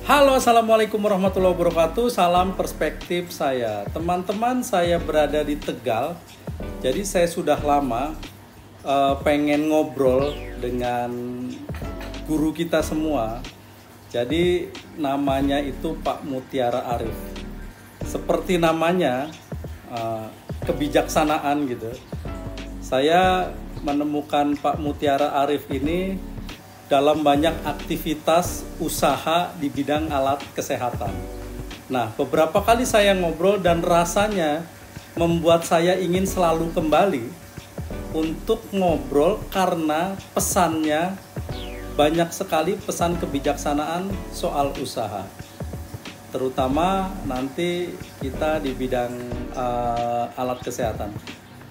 Halo, assalamualaikum warahmatullahi wabarakatuh. Salam perspektif saya. Teman-teman, saya berada di Tegal. Jadi saya sudah lama pengen ngobrol dengan guru kita semua. Jadi namanya itu Pak Mutiara Arif. Seperti namanya, kebijaksanaan gitu. Saya menemukan Pak Mutiara Arif ini dalam banyak aktivitas usaha di bidang alat kesehatan. Nah, beberapa kali saya ngobrol dan rasanya membuat saya ingin selalu kembali untuk ngobrol karena pesannya banyak sekali, pesan kebijaksanaan soal usaha. Terutama nanti kita di bidang alat kesehatan.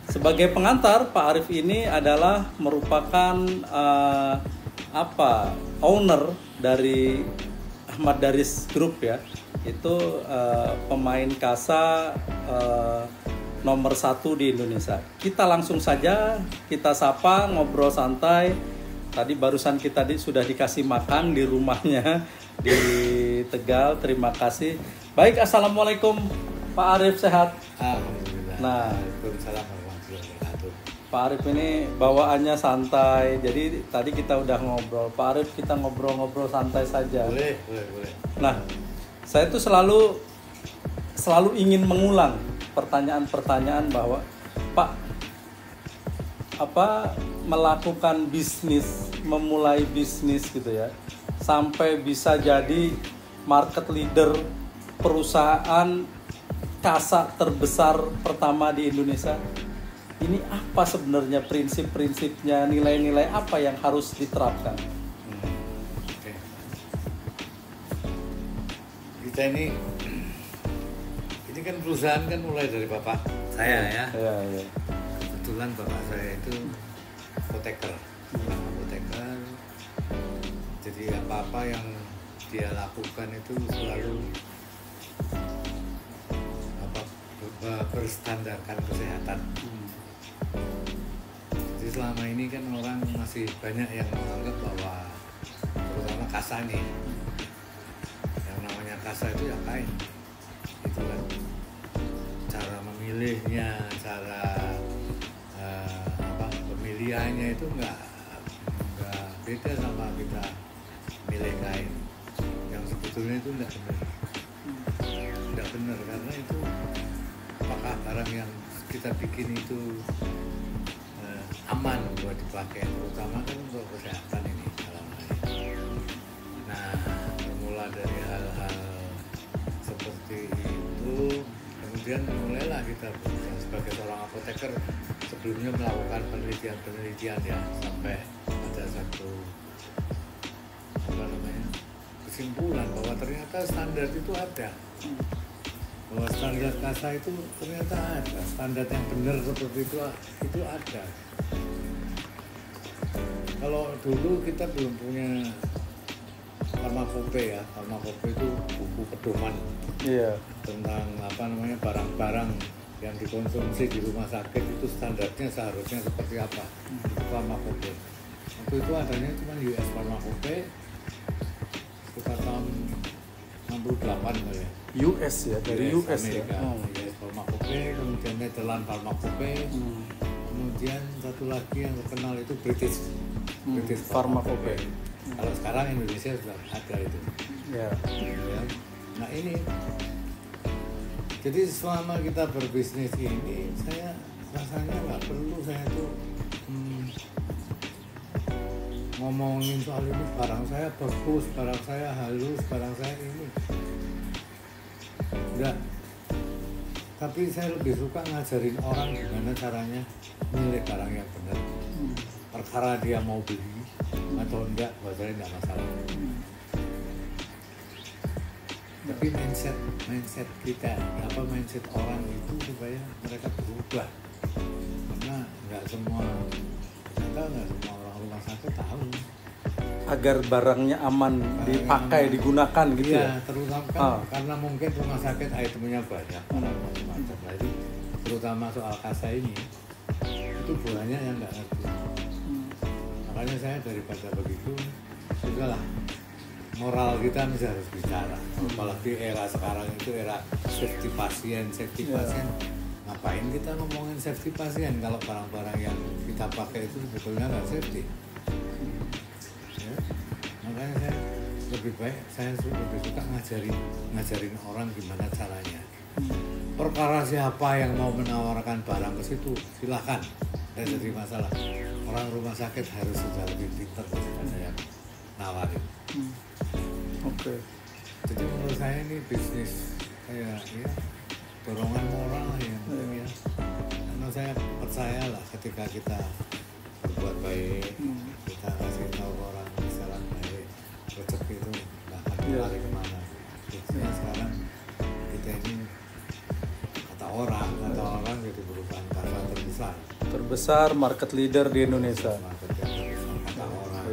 Sebagai pengantar, Pak Arif ini adalah merupakan owner dari Ahmad Daris Group ya. Itu pemain kasa nomor 1 di Indonesia. Kita langsung saja kita sapa, ngobrol santai. Tadi barusan kita sudah dikasih makan di rumahnya di Tegal. Terima kasih. Baik, assalamualaikum Pak Arif, sehat? Alhamdulillah. Nah, Waalaikumsalam warahmatullahi wabarakatuh. Pak Arif ini bawaannya santai. Jadi tadi kita udah ngobrol. Pak Arif, kita ngobrol-ngobrol santai saja. Boleh. Nah, saya tuh selalu ingin mengulang pertanyaan-pertanyaan bahwa Pak, melakukan bisnis, memulai bisnis gitu ya, sampai bisa jadi market leader perusahaan kasa terbesar pertama di Indonesia. Ini apa sebenarnya prinsip-prinsipnya, nilai-nilai apa yang harus diterapkan? Oke. Kita ini kan perusahaan kan mulai dari bapak saya ya. Ya. Kebetulan bapak saya itu apoteker. Jadi apa-apa yang dia lakukan itu selalu berstandarkan kesehatan. Jadi selama ini kan orang masih banyak yang menganggap bahwa terutama kasa nih, yang namanya kasa itu ya kain, itu kan cara memilihnya, cara pemilihannya itu nggak beda sama kita milih kain, yang sebetulnya itu nggak benar karena itu apakah barang yang kita bikin itu aman buat dipakai, terutama kan untuk kesehatan ini dalam hal ini. Nah, bermula dari hal-hal seperti itu, kemudian mulailah kita sebagai seorang apoteker sebelumnya melakukan penelitian ya, sampai ada satu kesimpulan bahwa ternyata standar itu ada. Bahwa standar kasa itu ternyata ada, standar yang benar seperti itu ada. Kalau dulu kita belum punya farmakope ya, farmakope itu buku pedoman tentang barang-barang yang dikonsumsi di rumah sakit itu standarnya seharusnya seperti apa, itu farmakope. Waktu itu adanya cuma US farmakope sekitar tahun 68 kali ya. US ya, dari US Amerika, ya. US farmakope, kemudian Netherlands farmakope, kemudian satu lagi yang terkenal itu British farmakope. Kalau sekarang Indonesia sudah ada itu. Ya. Nah ini, jadi selama kita berbisnis ini, saya rasanya nggak perlu saya tuh ngomongin soal ini, barang saya bagus, barang saya halus, barang saya ini. Enggak. Tapi saya lebih suka ngajarin orang gimana caranya milih barang yang benar. Perkara dia mau beli atau enggak, buat saya enggak masalah. Tapi mindset kita, mindset orang itu supaya mereka berubah. Karena enggak semua orang rumah sakit tahu. Agar barangnya aman dipakai, digunakan gitu ya. Terutama kan karena mungkin rumah sakit itemnya banyak, macam-macam. Jadi terutama soal kasa ini, itu banyak yang nggak ngerti. Makanya saya daripada begitu, sudahlah moral kita mesti harus bicara. Apalagi era sekarang itu era safety pasien. Ngapain kita ngomongin safety pasien kalau barang-barang yang kita pakai itu sebetulnya nggak safety. Ya. Makanya saya lebih suka ngajarin orang gimana caranya. Perkara siapa yang mau menawarkan barang ke situ silahkan, tidak jadi masalah. Orang rumah sakit harus sudah lebih pintar daripada yang nawarin. Oke. Jadi menurut saya ini bisnis kayak ya dorongan moral ya. Karena saya percaya lah ketika kita berbuat baik, kita kasih tahu orang jalan baik, rezeki itu nggak akan lari kemana. Jadi sekarang kita ini kata orang jadi perusahaan pasar terbesar market leader di Indonesia. Kata orang.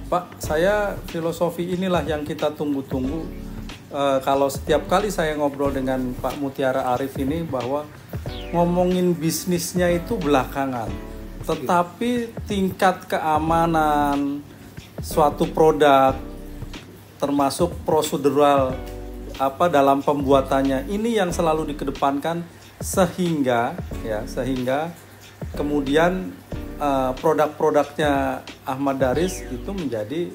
Pak, saya filosofi inilah yang kita tunggu-tunggu. Kalau setiap kali saya ngobrol dengan Pak Mutiara Arif ini, bahwa ngomongin bisnisnya itu belakangan, tetapi tingkat keamanan suatu produk, termasuk prosedural dalam pembuatannya, ini yang selalu dikedepankan, sehingga kemudian produk-produknya Ahmad Daris itu menjadi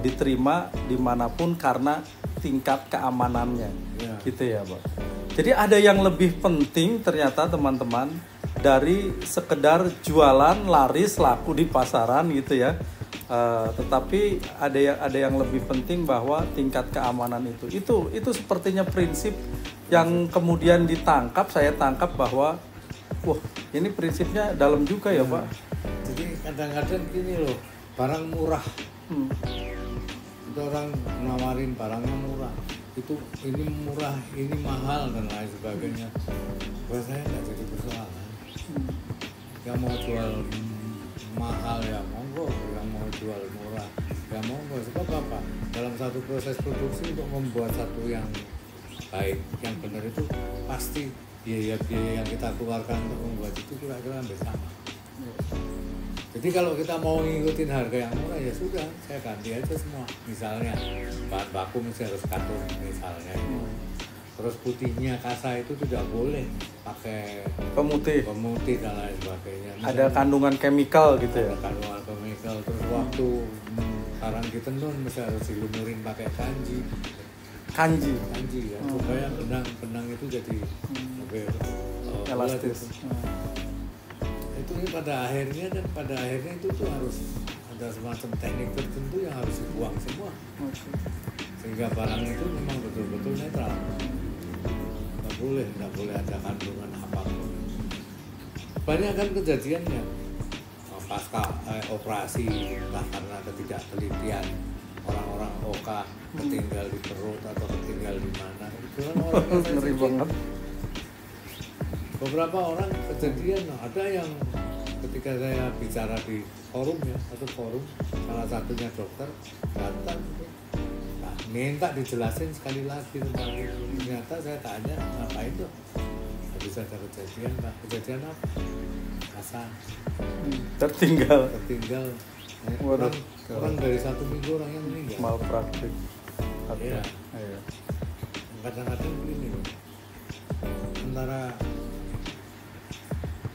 diterima dimanapun karena tingkat keamanannya, gitu ya, Pak. Jadi ada yang lebih penting ternyata teman-teman dari sekedar jualan laris laku di pasaran, gitu ya. Tetapi ada yang lebih penting bahwa tingkat keamanan itu sepertinya prinsip yang kemudian saya tangkap bahwa wah, ini prinsipnya dalam juga ya, Pak. Jadi kadang-kadang gini loh, barang murah. Itu orang nawarin barangnya murah. Ini murah, ini mahal dan lain sebagainya. Buat saya nggak jadi persoalan. Yang mau jual mahal ya monggo, yang mau jual murah ya monggo. Sebab apa? Dalam satu proses produksi untuk membuat satu yang baik, yang benar itu pasti biaya-biaya yang kita keluarkan untuk membuat itu kira-kira hampir sama. Jadi kalau kita mau ngikutin harga yang murah ya sudah, saya ganti aja semua. Misalnya bahan baku mesti harus katun misalnya. Terus putihnya kasa itu tidak boleh pakai pemutih dan lain sebagainya. Ada kandungan chemical gitu ya. Ada kandungan chemical. Terus waktu karang ditenun mesti harus dilumurin pakai kanji ya, supaya benang itu jadi lebih elastis. Itu pada akhirnya itu tuh harus ada semacam teknik tertentu yang harus dibuang semua, sehingga barang itu memang betul-betul netral. Nggak boleh ada kandungan apapun. Banyak kan kejadiannya pasca operasi, entah karena ketidaktelitian orang-orang OKA ketinggal di perut atau ketinggal di mana, itu kan orang ngeri banget. Beberapa orang kejadian, ada yang ketika saya bicara di forum ya, satu forum, salah satunya dokter datang, minta dijelasin sekali lagi tentang itu. Ternyata saya tanya, ngapain tuh? Habis ada kejadian, Pak. Kejadian apa? Kasa. Tertinggal. Orang dari 1 minggu orangnya meninggal. Malpraktik. Iya. Kadang-kadang begini loh. Antara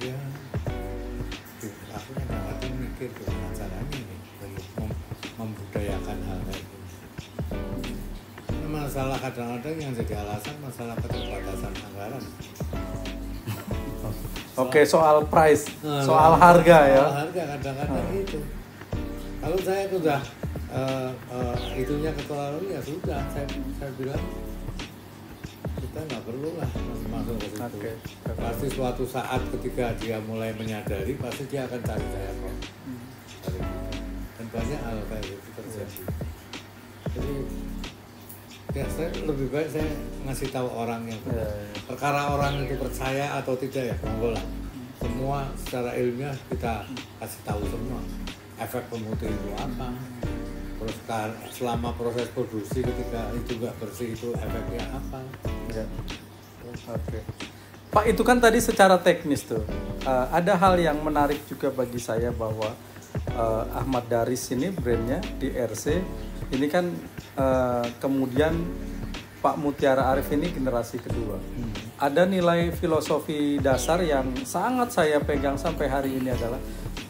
ya, aku kadang-kadang mikir gimana caranya ini membudayakan hal kayak gini. Masalah kadang-kadang yang jadi alasan masalah keterbatasan anggaran. Oke, soal price, soal harga ya. Soal harga kadang-kadang itu. Kalau saya sudah itunya ketularan ya sudah, saya bilang kita nggak perlu lah masuk ke situ. Pasti suatu saat ketika dia mulai menyadari, pasti dia akan cari saya kok. Dan banyak hal kayak gitu terjadi. Jadi ya saya lebih baik saya ngasih tahu orang yang perkara orang itu percaya atau tidak ya monggo lah. Semua secara ilmiah kita kasih tahu semua. Efek pemutih itu apa? Terus selama proses produksi ketika itu nggak bersih itu efeknya apa? Ya. Oke. Pak, itu kan tadi secara teknis tuh. Ada hal yang menarik juga bagi saya bahwa Ahmad Daris ini brandnya di RC. Ini kan kemudian Pak Mutiara Arif ini generasi kedua. Ada nilai filosofi dasar yang sangat saya pegang sampai hari ini adalah,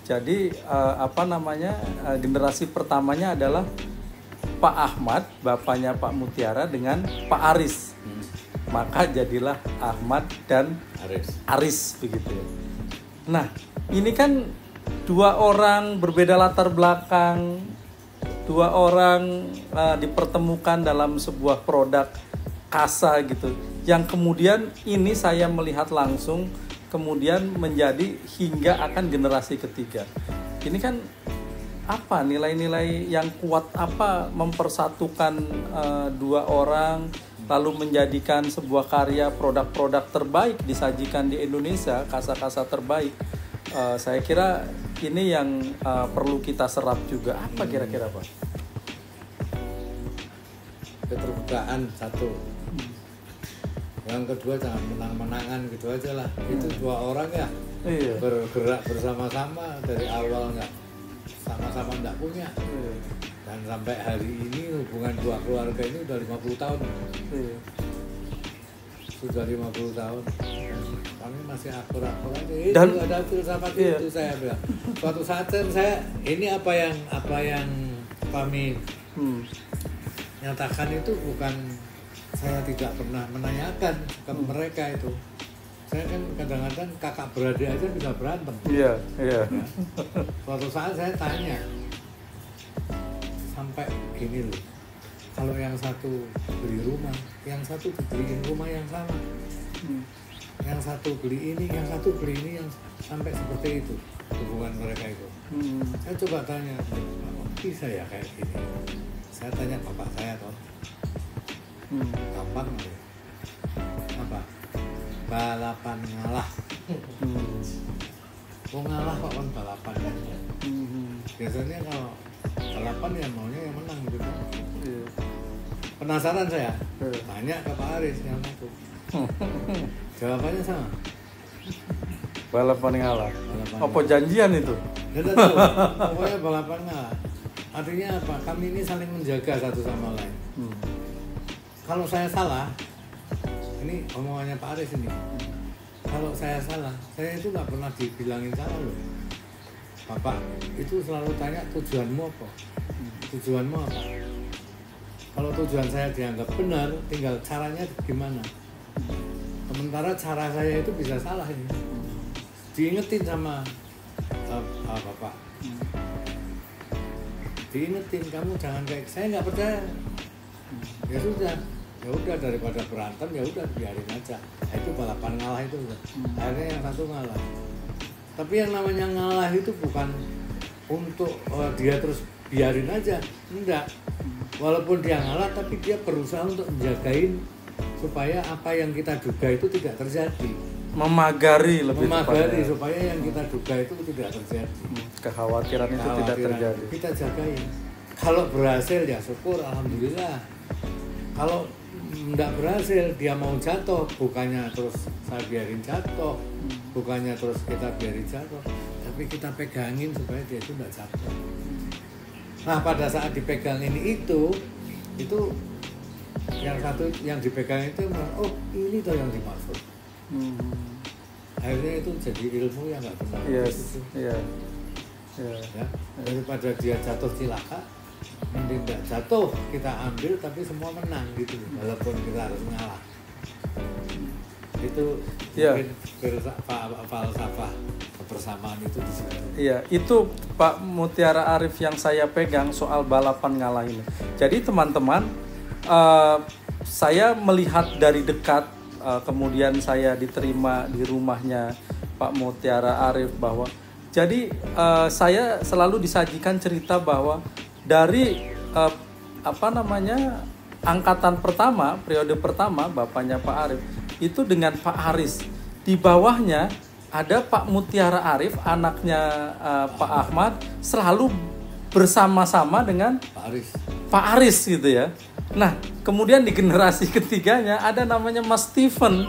jadi generasi pertamanya adalah Pak Ahmad, bapaknya Pak Mutiara dengan Pak Aris. Maka jadilah Ahmad dan Aris begitu ya. Nah, ini kan dua orang berbeda latar belakang, dua orang dipertemukan dalam sebuah produk kasa gitu, yang kemudian ini saya melihat langsung kemudian menjadi hingga akan generasi ketiga. Ini kan apa nilai-nilai yang kuat, apa mempersatukan dua orang lalu menjadikan sebuah karya produk-produk terbaik disajikan di Indonesia, kasa-kasa terbaik. Saya kira ini yang perlu kita serap juga. Apa kira-kira Pak? Keterbukaan satu. Yang kedua jangan menang-menangan gitu aja lah. Itu dua orang ya bergerak bersama-sama dari awal nggak sama-sama nggak punya. Dan sampai hari ini hubungan dua keluarga ini udah 50 tahun. Sudah 50 tahun. Kami masih akur-akur aja. Dan itu ada filsafat itu saya bilang. Suatu saat saya ini apa yang kami nyatakan itu bukan saya tidak pernah menanyakan ke mereka itu. Saya kan kadang-kadang kakak beradik aja bisa berantem. Iya. Ya. Suatu saat saya tanya, sampai gini loh, kalau yang satu beli rumah, yang satu dibeliin rumah yang sama, yang satu beli ini, yang satu beli ini, yang sampai seperti itu hubungan mereka itu. Saya coba tanya, bisa ya kayak gini? Saya tanya bapak saya toh, gampang ya? Apa? Balapan ngalah. Mau ngalah kok kan balapan kan? Biasanya kalau balapan ya maunya yang menang gitu. Penasaran saya, tanya ke Pak Aris yang itu. Jawabannya sama. Balapan ngalah. Apa janjian itu? Tidak tahu. Pokoknya balapan ngalah. Artinya apa? Kami ini saling menjaga satu sama lain. Kalau saya salah, ini omongannya Pak Aris ini. Kalau saya salah, saya itu nggak pernah dibilangin salah loh. Bapak itu selalu tanya tujuanmu apa? Tujuanmu apa? Kalau tujuan saya dianggap benar, tinggal caranya gimana. Sementara cara saya itu bisa salah ini. Diingetin sama Bapak. Diingetin, kamu jangan kayak saya nggak percaya. Ya sudah, daripada berantem ya udah biarin aja. Nah, itu balapan ngalah itu udah. Akhirnya yang satu ngalah. Tapi yang namanya ngalah itu bukan untuk dia terus biarin aja, enggak. Walaupun dia ngalah, tapi dia berusaha untuk menjagain supaya apa yang kita duga itu tidak terjadi. Memagari supaya yang kita duga itu tidak terjadi. Kekhawatiran itu tidak terjadi. Kita jagain. Kalau berhasil ya syukur, alhamdulillah. Kalau tidak berhasil, dia mau jatuh, bukannya terus saya biarin jatuh, bukannya terus kita biarin jatuh, tapi kita pegangin supaya dia itu tidak jatuh. Nah, pada saat dipegang itu yang satu yang dipegang itu, oh ini tuh yang dimaksud. Akhirnya itu jadi ilmu yang nggak pernah. Ya. Daripada dia jatuh cilaka, mending nggak jatuh, kita ambil tapi semua menang gitu, walaupun kita harus mengalah. Itu mungkin falsafah kebersamaan itu di situ. Iya, itu Pak Mutiara Arif yang saya pegang soal balapan ngalah ini. Jadi teman-teman, saya melihat dari dekat, kemudian saya diterima di rumahnya Pak Mutiara Arif, bahwa jadi saya selalu disajikan cerita bahwa dari angkatan pertama, periode pertama bapaknya Pak Arif itu dengan Pak Aris, di bawahnya ada Pak Mutiara Arif, anaknya Pak Ahmad, selalu bersama-sama dengan Pak Aris gitu ya. Nah, kemudian di generasi ketiganya ada namanya Mas Steven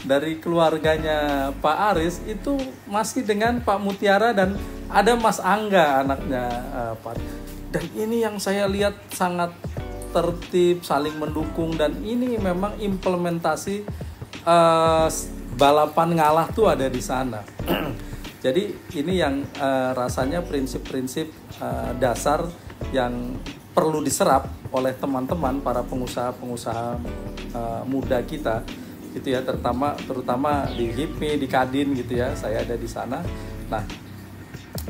dari keluarganya Pak Aris, itu masih dengan Pak Mutiara dan ada Mas Angga anaknya Pak. Dan ini yang saya lihat sangat tertib, saling mendukung, dan ini memang implementasi balapan ngalah tuh ada di sana. Jadi ini yang rasanya prinsip-prinsip dasar yang perlu diserap oleh teman-teman para pengusaha-pengusaha muda kita gitu ya, terutama di HIPMI, di Kadin gitu ya, saya ada di sana. Nah,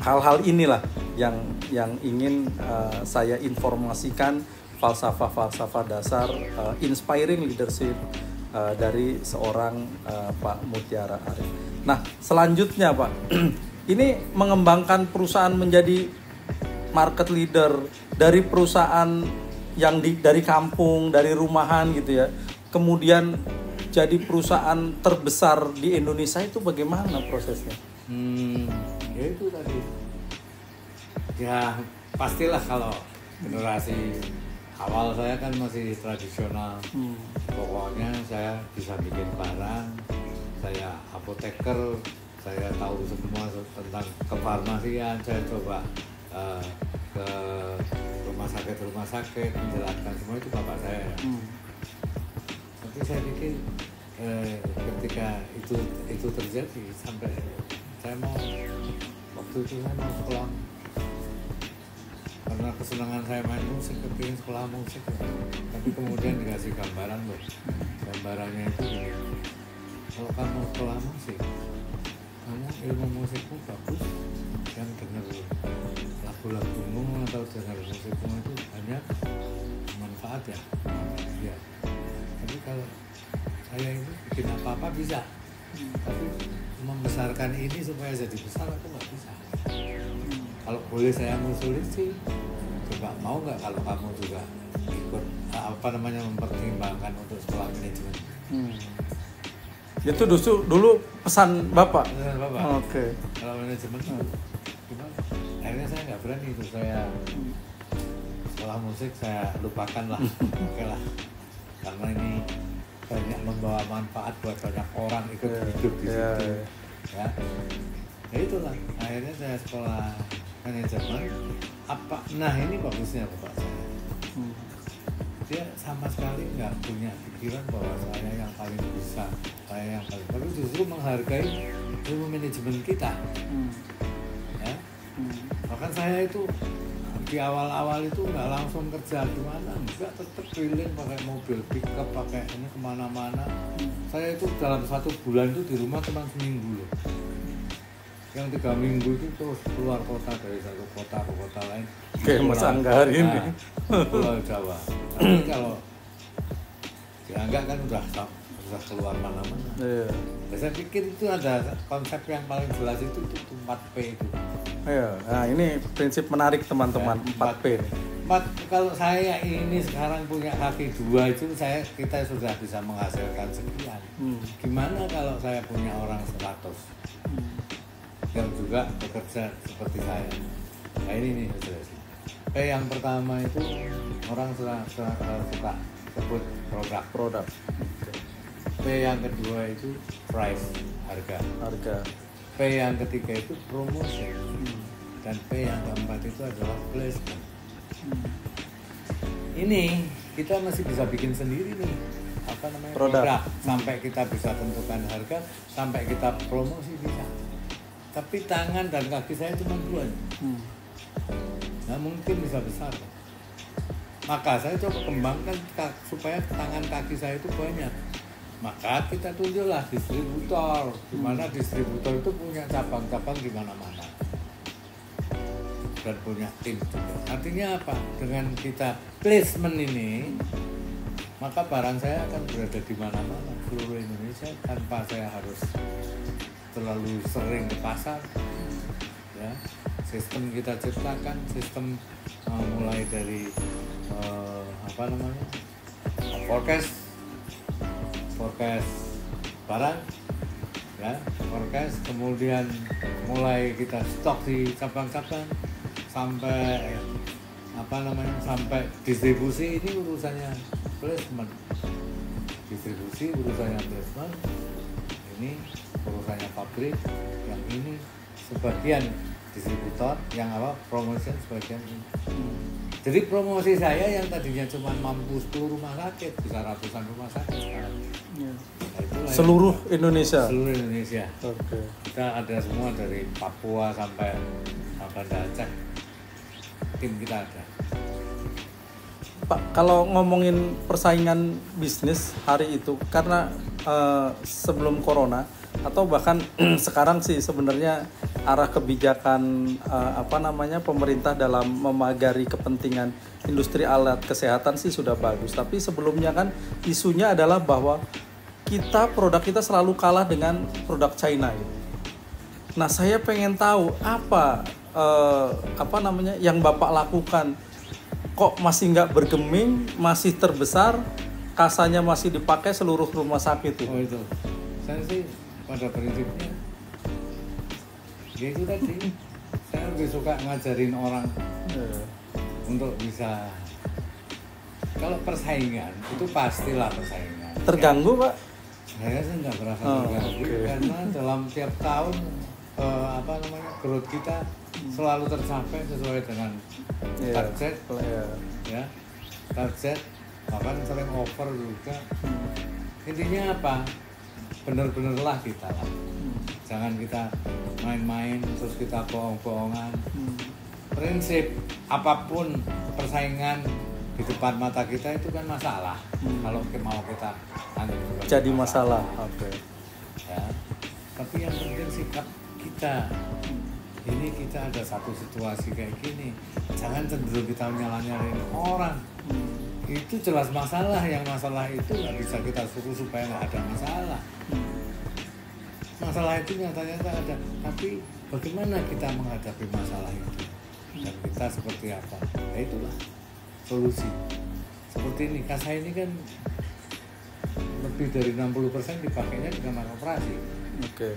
hal-hal inilah yang ingin saya informasikan, falsafah dasar inspiring leadership dari seorang Pak Mutiara Arif. Nah, selanjutnya Pak, ini mengembangkan perusahaan menjadi market leader dari perusahaan yang dari kampung, dari rumahan gitu ya, kemudian jadi perusahaan terbesar di Indonesia, itu bagaimana prosesnya? Ya itu tadi. Ya pastilah kalau generasi awal saya kan masih tradisional. Pokoknya saya bisa bikin barang, saya apoteker, saya tahu semua tentang kefarmasian, saya coba ke rumah sakit menjelaskan semua, itu bapak saya. Tapi saya pikir ketika itu terjadi, sampai saya mau waktu itu saya mau sekolah, karena kesenangan saya main musik, kepingin sekolah musik. Tapi kemudian dikasih gambaran loh, gambarannya itu gini, kalau kamu sekolah musik, kamu ilmu musikmu bagus, yang dengar lagu-lagumu atau dengar musikmu itu banyak manfaat ya. Ya. Tapi kalau saya ini bikin apa-apa bisa, tapi membesarkan ini supaya jadi besar aku nggak bisa. Kalau boleh saya ngusulin sih, coba mau nggak kalau kamu juga ikut mempertimbangkan untuk sekolah manajemen. Itu dulu pesan Bapak. Pesan Bapak. Oke. Kalau manajemen gimana? Akhirnya saya nggak berani itu, saya sekolah musik saya lupakan lah. Oke lah, karena ini banyak membawa manfaat buat banyak orang ikut hidup di situ. Ya. Ya itulah. Akhirnya saya sekolah manajemen. Nah ini bagusnya Bapak saya. Dia sama sekali nggak punya pikiran bahwa saya yang paling bisa, tapi justru menghargai ilmu manajemen kita. Ya. Bahkan saya itu di awal-awal itu nggak langsung kerja gimana, enggak, tetap keliling pakai mobil pickup, pakai ini kemana-mana. Saya itu dalam 1 bulan itu di rumah cuma seminggu loh. Yang 3 minggu itu terus keluar kota, dari satu kota ke kota lain. Kayak Mas Angga hari ini. Pulau Jawa. Tapi kalau dianggap kan udah keluar mana-mana. Iya. Saya pikir itu ada konsep yang paling jelas itu 4P itu. Iya. Nah ini prinsip menarik teman-teman, 4P. Kalau saya ini sekarang punya kaki 2 itu kita sudah bisa menghasilkan sekian. Gimana kalau saya punya orang 100 yang juga bekerja seperti saya? Nah ini nih jelas. P yang pertama itu orang suka sebut produk. P yang kedua itu price, harga. P yang ketiga itu promotion. Dan P yang keempat itu adalah placement. Ini kita masih bisa bikin sendiri nih, produk. Sampai kita bisa tentukan harga, sampai kita promosi bisa. Tapi tangan dan kaki saya cuma 2. Nah mungkin bisa besar. Maka saya coba kembangkan supaya tangan kaki saya itu banyak. Maka kita tunjuklah distributor, di mana distributor itu punya cabang-cabang di mana-mana dan punya tim juga. Artinya apa? Dengan kita placement ini, maka barang saya akan berada di mana-mana seluruh Indonesia tanpa saya harus terlalu sering ke pasar. Ya, sistem kita ciptakan, sistem mulai dari forecast barang, ya, forecast, kemudian mulai kita stok di cabang-cabang sampai sampai distribusi. Ini urusannya placement, distribusi urusannya placement, ini urusannya pabrik, yang ini sebagian distributor, yang promotion sebagian ini. Jadi promosi saya yang tadinya cuma mampu 10 rumah sakit, bisa ratusan rumah sakit sekarang. Nah, seluruh Indonesia. Seluruh Indonesia. Oke. Kita ada semua dari Papua sampai Banda Aceh. Tim kita ada. Pak, kalau ngomongin persaingan bisnis hari itu, karena sebelum corona atau bahkan sekarang sih sebenarnya arah kebijakan pemerintah dalam memagari kepentingan industri alat kesehatan sih sudah bagus. Tapi sebelumnya kan isunya adalah bahwa produk kita selalu kalah dengan produk China gitu. Nah, saya pengen tahu apa yang Bapak lakukan, kok masih nggak bergeming, masih terbesar, kasanya masih dipakai seluruh rumah sakit itu. Oh itu, saya sih pada prinsipnya, ya itu tadi, saya lebih suka ngajarin orang untuk bisa, kalau persaingan itu pastilah persaingan. Terganggu Pak? Saya sih nggak merasa terganggu karena dalam tiap tahun growth kita selalu tercapai sesuai dengan target, ya target, bahkan sering over juga. Intinya apa? Bener-benerlah kita lah, jangan kita main-main terus kita bohong-bohongan. Prinsip apapun persaingan di depan mata kita itu kan masalah. Kalau mau kita jadi masalah. Oke. Ya, tapi yang penting sikap kita. Ini kita ada satu situasi kayak gini, jangan cenderung kita nyala-nyalain orang. Itu jelas masalah, yang masalah itu nggak bisa kita suruh supaya nggak ada masalah. Masalah itu nyata-nyata ada, tapi bagaimana kita menghadapi masalah itu dan kita seperti apa? Ya itulah solusi. Seperti ini, Kasa ini kan lebih dari 60% dipakainya di kamar operasi. Oke.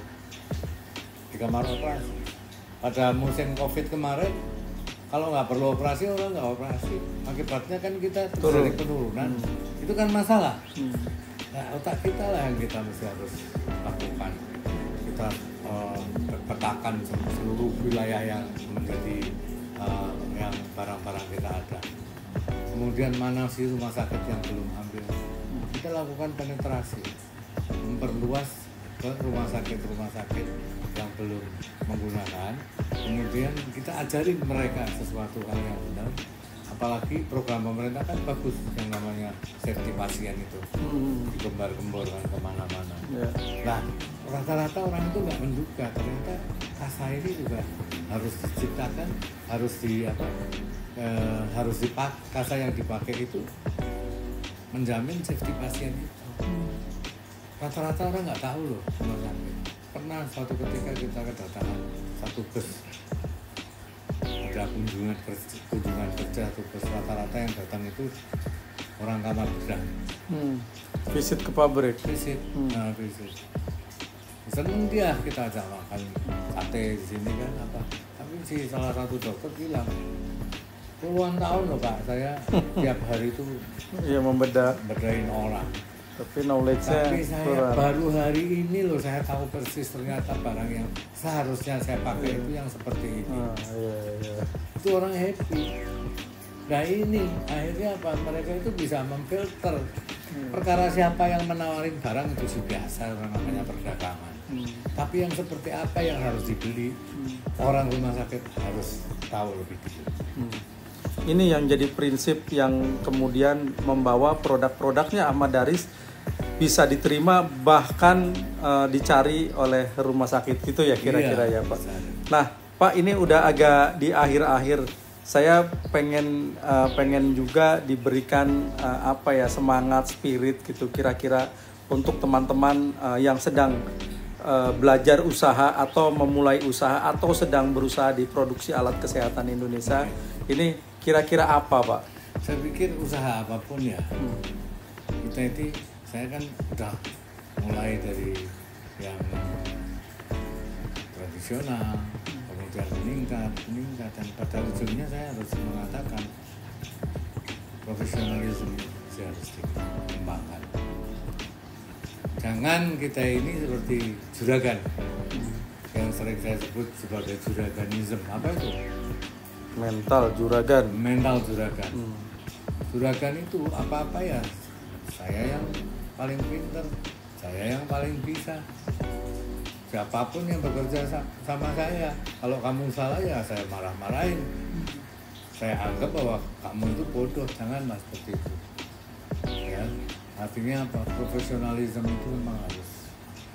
Di kamar operasi. Pada musim COVID kemarin, kalau nggak perlu operasi, orang nggak operasi. Akibatnya kan kita terjadi penurunan. Itu kan masalah. Nah, otak kita lah yang kita mesti harus lakukan. Kita petakan seluruh wilayah yang menjadi yang barang-barang kita ada. Kemudian mana sih rumah sakit yang belum ambil? Kita lakukan penetrasi, memperluas ke rumah sakit yang belum menggunakan. Kemudian kita ajarin mereka sesuatu hal yang benar. Apalagi program pemerintah kan bagus, yang namanya safety pasien itu digembar-gemborkan kemana-mana. Nah, rata-rata orang itu nggak menduga ternyata Kasa ini juga harus diciptakan, harus dipakai. Kasa yang dipakai itu menjamin safety pasien itu. Rata-rata orang nggak tahu loh. Pernah suatu ketika kita kedatangan satu bus, ada kunjungan kerja satu bus, rata-rata yang datang itu orang kamar bedah. Visit ke pabrik. Visit. Seneng dia, kita ajak makan sate di sini kan apa. Tapi si salah satu dokter bilang, puluhan tahun loh Pak, saya tiap hari itu bedain orang. Tapi knowledge-nya saya kurang. Baru hari ini loh saya tahu persis ternyata barang yang seharusnya saya pakai itu yang seperti ini. Itu orang happy. Nah ini akhirnya apa? Mereka itu bisa memfilter. Perkara siapa yang menawarin barang itu biasa, namanya perdagangan. Tapi yang seperti apa yang harus dibeli, orang rumah sakit harus tahu lebih dulu. Ini yang jadi prinsip yang kemudian membawa produk-produknya Ahmad Daris bisa diterima, bahkan dicari oleh rumah sakit gitu ya kira-kira ya Pak. Nah Pak, ini udah agak di akhir-akhir, saya pengen juga diberikan semangat, spirit gitu kira-kira untuk teman-teman yang sedang belajar usaha atau memulai usaha atau sedang berusaha di produksi alat kesehatan Indonesia. Ini kira-kira apa Pak? Saya pikir usaha apapun ya, kita itu, saya kan udah mulai dari yang tradisional, kemudian meningkat, dan pada ujungnya saya harus mengatakan profesionalisme harus dikembangkan. Jangan kita ini seperti juragan. yang sering saya sebut sebagai juraganism. Apa itu? Mental juragan. Mental juragan. Juragan itu apa-apa ya, saya yang paling pinter, saya yang paling bisa. Siapapun yang bekerja sama saya, kalau kamu salah ya saya marah-marahin. Saya anggap bahwa kamu itu bodoh, janganlah seperti itu. Ya, artinya apa? Profesionalisme itu memang harus.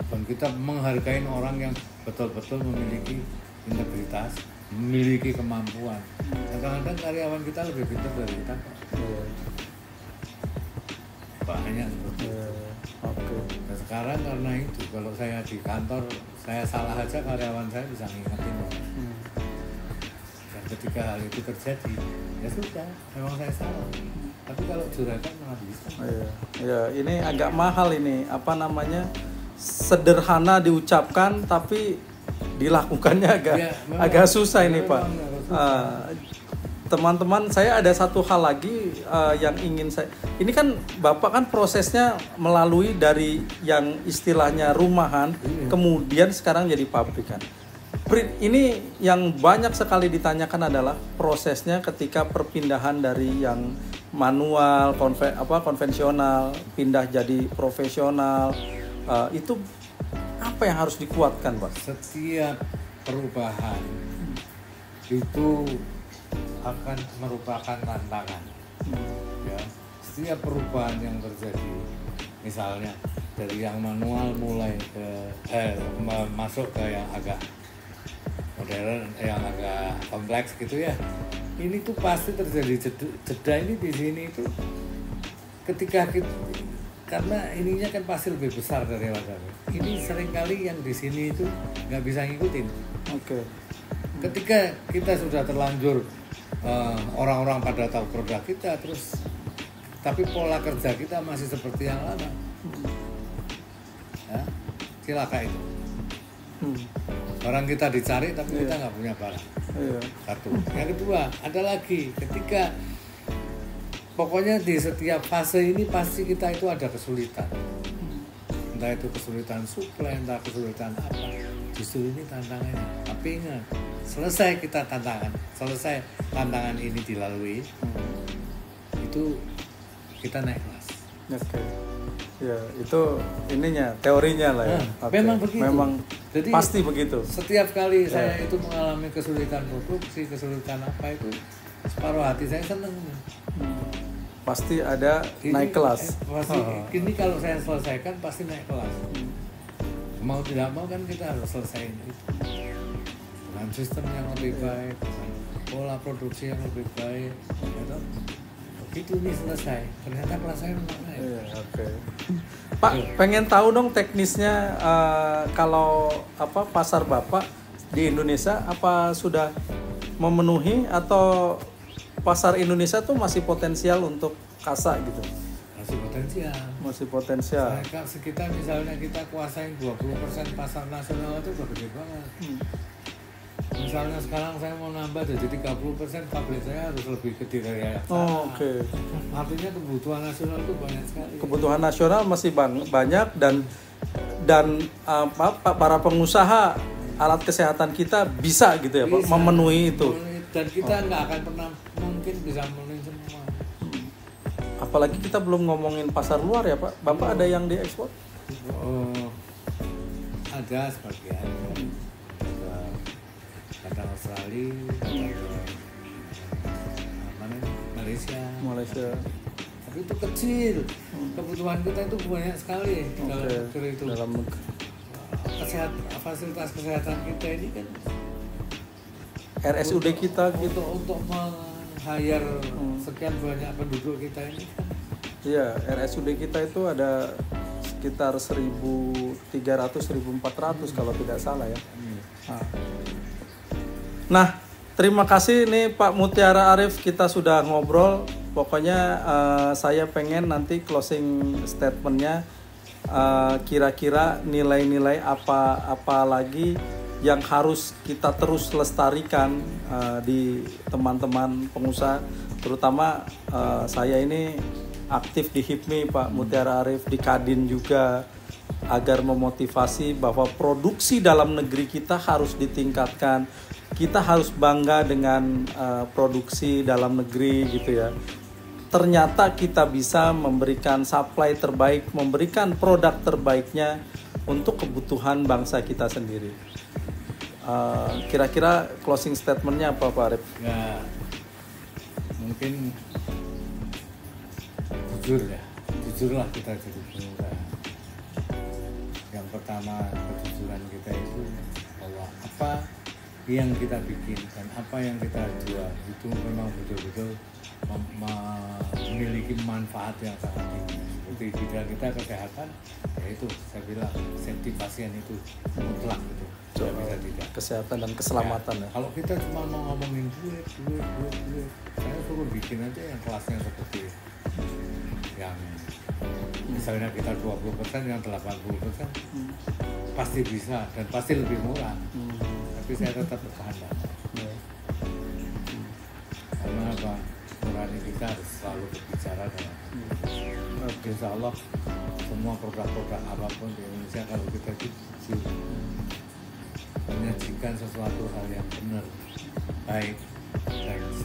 Dan kita menghargai orang yang betul-betul memiliki integritas, memiliki kemampuan. Kadang-kadang karyawan kita lebih pintar dari kita. Banyak seperti itu. Nah, sekarang karena itu, kalau saya di kantor saya salah aja, karyawan saya bisa ngingetin. Dan ketika hal itu terjadi, ya sudah, memang saya salah. Tapi kalau juragan malah bisa. Ya, ini agak mahal ini, apa namanya, sederhana diucapkan tapi dilakukannya agak susah ini Pak. Teman-teman, saya ada satu hal lagi yang ingin saya. Ini kan Bapak kan prosesnya melalui dari yang istilahnya rumahan, kemudian sekarang jadi pabrikan. Ini yang banyak sekali ditanyakan adalah prosesnya ketika perpindahan dari yang manual, konvensional, pindah jadi profesional. Itu apa yang harus dikuatkan, Pak? Setiap perubahan itu akan merupakan tantangan. Ya, setiap perubahan yang terjadi, misalnya dari yang manual mulai ke masuk ke yang agak modern, yang agak kompleks gitu ya. Ini tuh pasti terjadi jeda ini di sini itu ketika kita, karena ininya kan pasti lebih besar dari latarnya. Ini seringkali yang di sini itu nggak bisa ngikutin. Ketika kita sudah terlanjur orang-orang pada tahu produk kita, terus tapi pola kerja kita masih seperti yang lama, ya, cilaka itu. Barang kita dicari tapi kita nggak punya barang. Satu. Yang kedua, ada lagi ketika pokoknya di setiap fase ini pasti kita itu ada kesulitan. Entah itu kesulitan suplai, entah kesulitan apa. Justru ini tantangannya. Tapi ingat, selesai kita selesai tantangan ini dilalui, itu kita naik kelas. Ya, itu ininya, teorinya lah ya. Memang begitu. Memang jadi, pasti begitu. Setiap kali saya itu mengalami kesulitan produksi, kesulitan apa itu, separuh hati saya seneng. Pasti ada naik kelas. Ini kalau saya selesaikan pasti naik kelas. Mau tidak mau kan kita harus selesaiin itu. Dengan sistem yang lebih baik, pola produksi yang lebih baik, gitu. Begitu ini selesai, ternyata kelas saya naik. Pak, pengen tahu dong teknisnya kalau pasar Bapak di Indonesia apa sudah memenuhi atau pasar Indonesia tuh masih potensial untuk kasa gitu? Masih potensial. Sekitar misalnya kita kuasain 20% pasar nasional itu udah gede banget. Misalnya sekarang saya mau nambah jadi 30%, pabrik saya harus lebih gede dari Artinya kebutuhan nasional itu banyak sekali. Kebutuhan nasional masih banyak dan para pengusaha alat kesehatan kita bisa gitu ya Pak, memenuhi itu. Dan kita nggak akan pernah mungkin bisa memenuhi semua. Apalagi kita belum ngomongin pasar luar ya Pak. Bapak ada yang diekspor? Ada sebagian. Kadang Australia, Malaysia. Tapi itu kecil. Kebutuhan kita itu banyak sekali dalam negeri itu. Fasilitas kesehatan kita ini kan RSUD kita gitu untuk meng-hire sekian banyak penduduk kita ini kan. Iya, RSUD kita itu ada sekitar 1.300-1.400 kalau tidak salah ya. Nah, terima kasih nih Pak Mutiara Arif, kita sudah ngobrol. Pokoknya saya pengen nanti closing statementnya kira-kira nilai-nilai apa lagi yang harus kita terus lestarikan di teman-teman pengusaha, terutama saya ini aktif di HIPMI Pak Mutiara Arif, di Kadin juga, agar memotivasi bahwa produksi dalam negeri kita harus ditingkatkan. Kita harus bangga dengan produksi dalam negeri gitu ya. Ternyata kita bisa memberikan supply terbaik, memberikan produk terbaiknya untuk kebutuhan bangsa kita sendiri. Kira-kira closing statementnya apa Pak Arif? Ya, mungkin jujurlah kita jadi pengusaha. Yang pertama, kejujuran kita itu bahwa apa yang kita bikin dan apa yang kita jual itu memang betul-betul memiliki manfaat yang sangat tinggi. Seperti bidang kita kesehatan, yaitu saya bilang safety pasien itu mutlak gitu. Tidak bisa tidak. Kesehatan dan keselamatan ya. Kalau kita cuma mau ngomongin duit, saya suruh bikin aja yang kelasnya seperti yang misalnya kita 20%, yang 80% pasti bisa dan pasti lebih murah. Tapi saya tetap bertahan. Karena apa? Nurani kita harus selalu berbicara dengan Insya Allah semua produk-produk apapun di Indonesia, kalau kita jujur menyajikan sesuatu hal yang benar, baik,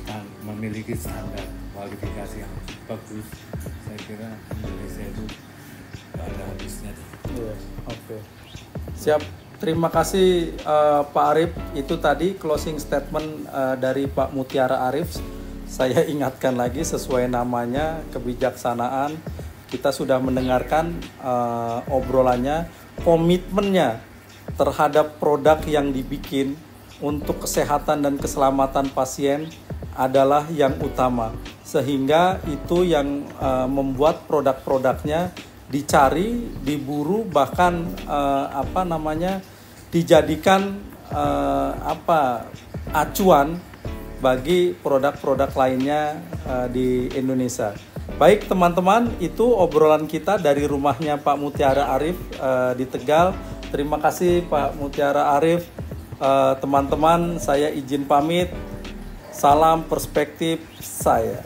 dan memiliki standar kualifikasi yang bagus, saya kira Indonesia itu tidak ada habisnya. Oke. Siap. Terima kasih Pak Arif. Itu tadi closing statement dari Pak Mutiara Arif. Saya ingatkan lagi sesuai namanya, kebijaksanaan. Kita sudah mendengarkan obrolannya, komitmennya terhadap produk yang dibikin untuk kesehatan dan keselamatan pasien adalah yang utama. Sehingga itu yang membuat produk-produknya dicari, diburu, bahkan dijadikan acuan bagi produk-produk lainnya di Indonesia. Baik teman-teman, itu obrolan kita dari rumahnya Pak Mutiara Arif di Tegal. Terima kasih Pak Mutiara Arif. Teman-teman, saya izin pamit. Salam perspektif saya.